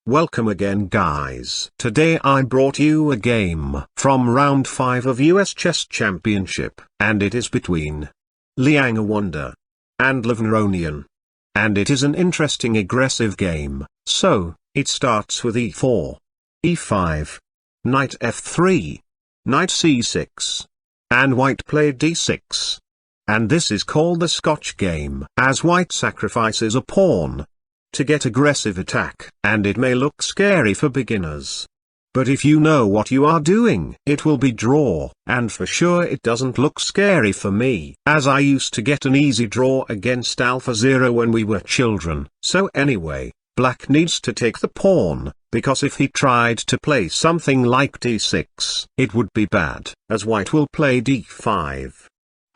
Welcome again guys. Today I brought you a game from round 5 of US Chess Championship, and it is between Liang Awonder and Aronian. And it is an interesting aggressive game. So, it starts with e4, e5, knight f3, knight c6, and white played d6. And this is called the Scotch game, as white sacrifices a pawn to get aggressive attack, and it may look scary for beginners. But if you know what you are doing, it will be draw, and for sure it doesn't look scary for me, as I used to get an easy draw against AlphaZero when we were children. So anyway, black needs to take the pawn, because if he tried to play something like d6, it would be bad, as white will play d5.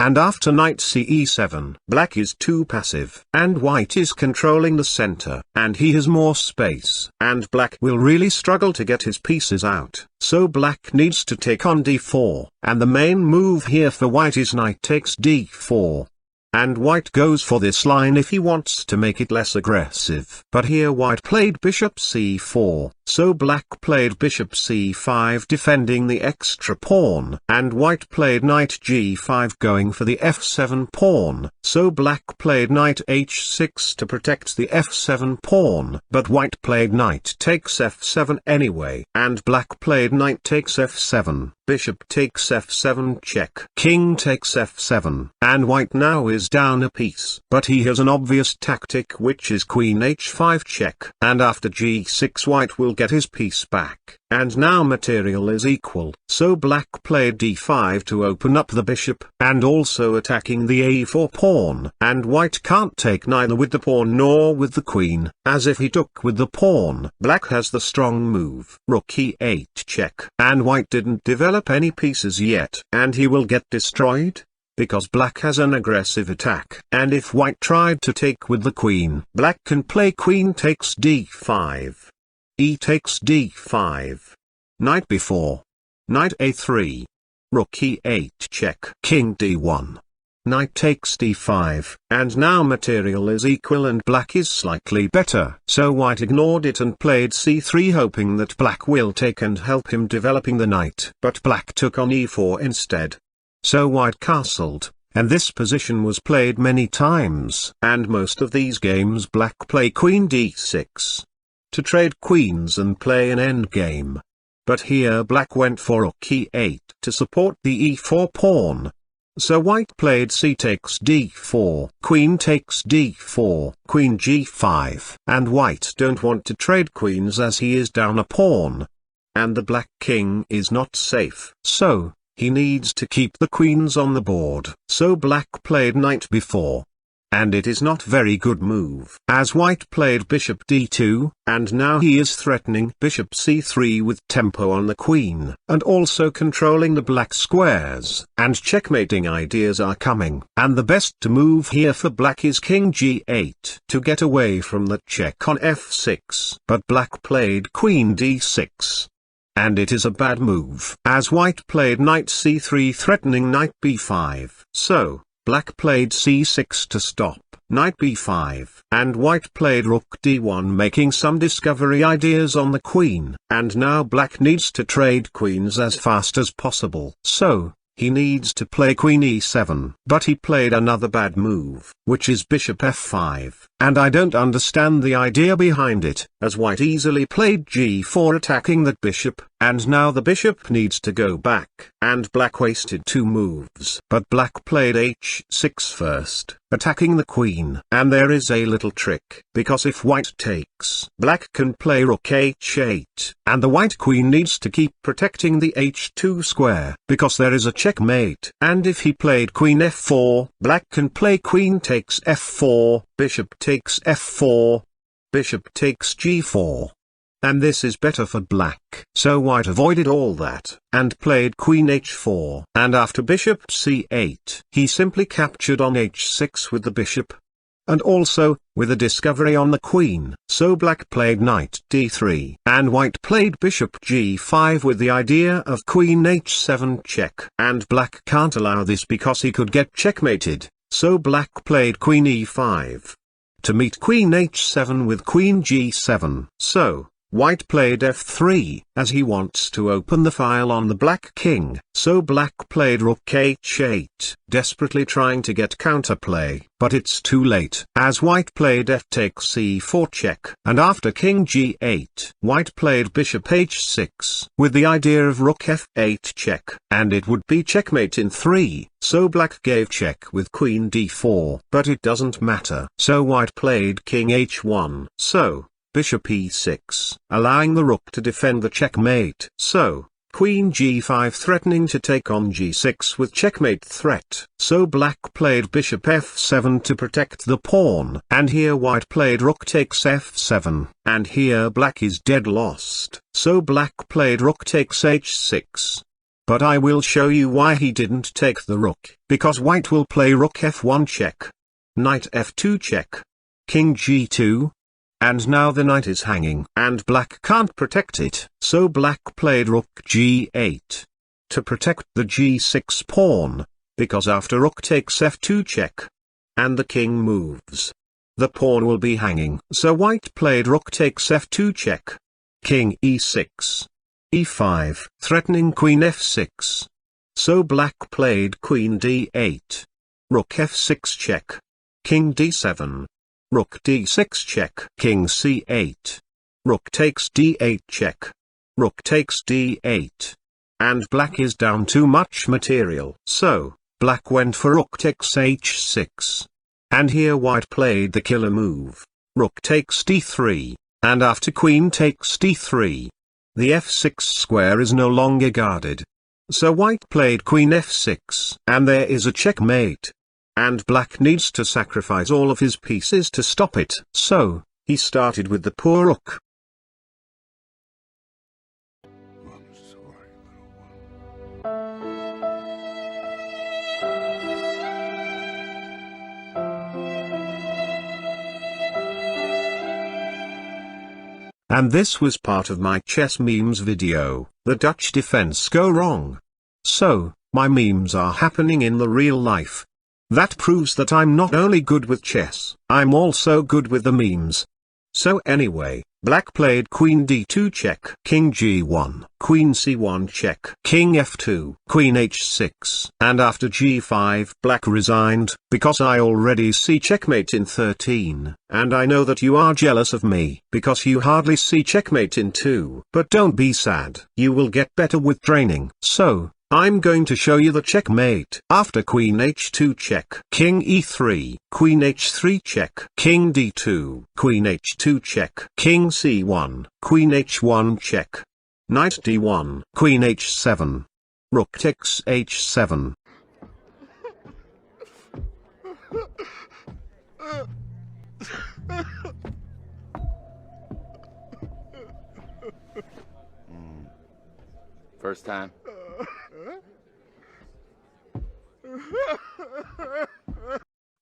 And after knight ce7, black is too passive, and white is controlling the center, and he has more space, and black will really struggle to get his pieces out. So black needs to take on d4, and the main move here for white is knight takes d4. And white goes for this line if he wants to make it less aggressive. But here white played bishop c4, so black played bishop c5 defending the extra pawn, and white played knight g5 going for the f7 pawn, so black played knight h6 to protect the f7 pawn, but white played knight takes f7 anyway, and black played knight takes f7, bishop takes f7 check, king takes f7, and white now is down a piece. But he has an obvious tactic, which is queen h5 check, and after g6 white will get his piece back, and now material is equal, so black played d5 to open up the bishop, and also attacking the a4 pawn, and white can't take neither with the pawn nor with the queen, as if he took with the pawn. Black has the strong move, rook e8 check, and white didn't develop any pieces yet, and he will get destroyed, because black has an aggressive attack. And if white tried to take with the queen, black can play queen takes d5. E takes d5. Knight b4. Knight a3. Rook e8 check. King d1. Knight takes d5, and now material is equal and black is slightly better. So white ignored it and played c3 hoping that black will take and help him developing the knight. But black took on e4 instead. So white castled, and this position was played many times. And most of these games black play queen d6 to trade queens and play an endgame. But here black went for rook e8 to support the e4 pawn. So white played c takes d4, queen takes d4, queen g5, and white don't want to trade queens as he is down a pawn. And the black king is not safe. So he needs to keep the queens on the board. So black played knight b4. And it is not very good move, as white played bishop d2, and now he is threatening bishop c3 with tempo on the queen, and also controlling the black squares, and checkmating ideas are coming. And the best to move here for black is king g8 to get away from the check on f6, but black played queen d6. And it is a bad move, as white played knight c3 threatening knight b5. So black played c6 to stop knight b5, and white played rook d1 making some discovery ideas on the queen, and now black needs to trade queens as fast as possible. So he needs to play queen e7, but he played another bad move, which is bishop f5, and I don't understand the idea behind it, as white easily played g4 attacking that bishop, and now the bishop needs to go back, and black wasted 2 moves. But black played h6 first, attacking the queen, and there is a little trick, because if white takes, black can play rook h8, and the white queen needs to keep protecting the h2 square, because there is a checkmate. And if he played queen f4, black can play queen takes f4, bishop takes f4, bishop takes g4. And this is better for black. So white avoided all that, and played queen h4, and after bishop c8, he simply captured on h6 with the bishop, and also, with a discovery on the queen. So black played knight d3, and white played bishop g5 with the idea of queen h7 check. And black can't allow this because he could get checkmated, so black played queen e5 to meet queen h7 with queen g7. So White played f3, as he wants to open the file on the black king, so black played rook h8, desperately trying to get counterplay, but it's too late, as white played f takes c4 check, and after king g8, white played bishop h6, with the idea of rook f8 check, and it would be checkmate in 3, so black gave check with queen d4, but it doesn't matter, so white played king h1, so bishop e6, allowing the rook to defend the checkmate. So, queen g5 threatening to take on g6 with checkmate threat. So black played bishop f7 to protect the pawn. And here white played rook takes f7. And here black is dead lost. So black played rook takes h6. But I will show you why he didn't take the rook. Because white will play rook f1 check. Knight f2 check. King g2. And now the knight is hanging, and black can't protect it, so black played rook g8. To protect the g6 pawn, because after rook takes f2 check, and the king moves, the pawn will be hanging, so white played rook takes f2 check. King e6. e5, threatening queen f6. So black played queen d8. Rook f6 check. King d7. Rook d6 check. King c8. Rook takes d8 check. Rook takes d8. And black is down too much material. So, black went for rook takes h6. And here white played the killer move. Rook takes d3. And after queen takes d3. The f6 square is no longer guarded. So white played queen f6. And there is a checkmate. And black needs to sacrifice all of his pieces to stop it. So, he started with the poor rook. And this was part of my chess memes video. The Dutch defense go wrong. So, my memes are happening in the real life. That proves that I'm not only good with chess, I'm also good with the memes. So anyway, black played queen d2 check, king g1, queen c1 check, king f2, queen h6, and after g5 black resigned, because I already see checkmate in 13, and I know that you are jealous of me, because you hardly see checkmate in 2. But don't be sad, you will get better with training. So, I'm going to show you the checkmate. After queen h2 check, king e3, queen h3 check, king d2, queen h2 check, king c1, queen h1 check, knight d1, queen h7, rook takes h7. First time.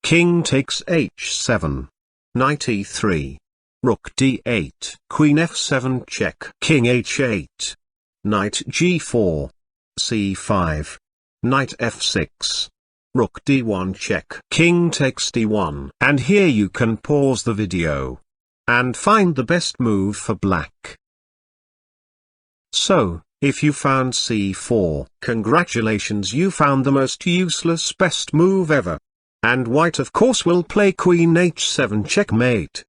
King takes h7. Knight e3. Rook d8. Queen f7 check. King h8. Knight g4. c5. Knight f6. Rook d1 check. King takes d1. And here you can pause the video. And find the best move for black. So, if you found c4, congratulations, you found the most useless best move ever. And white of course will play queen h7 checkmate.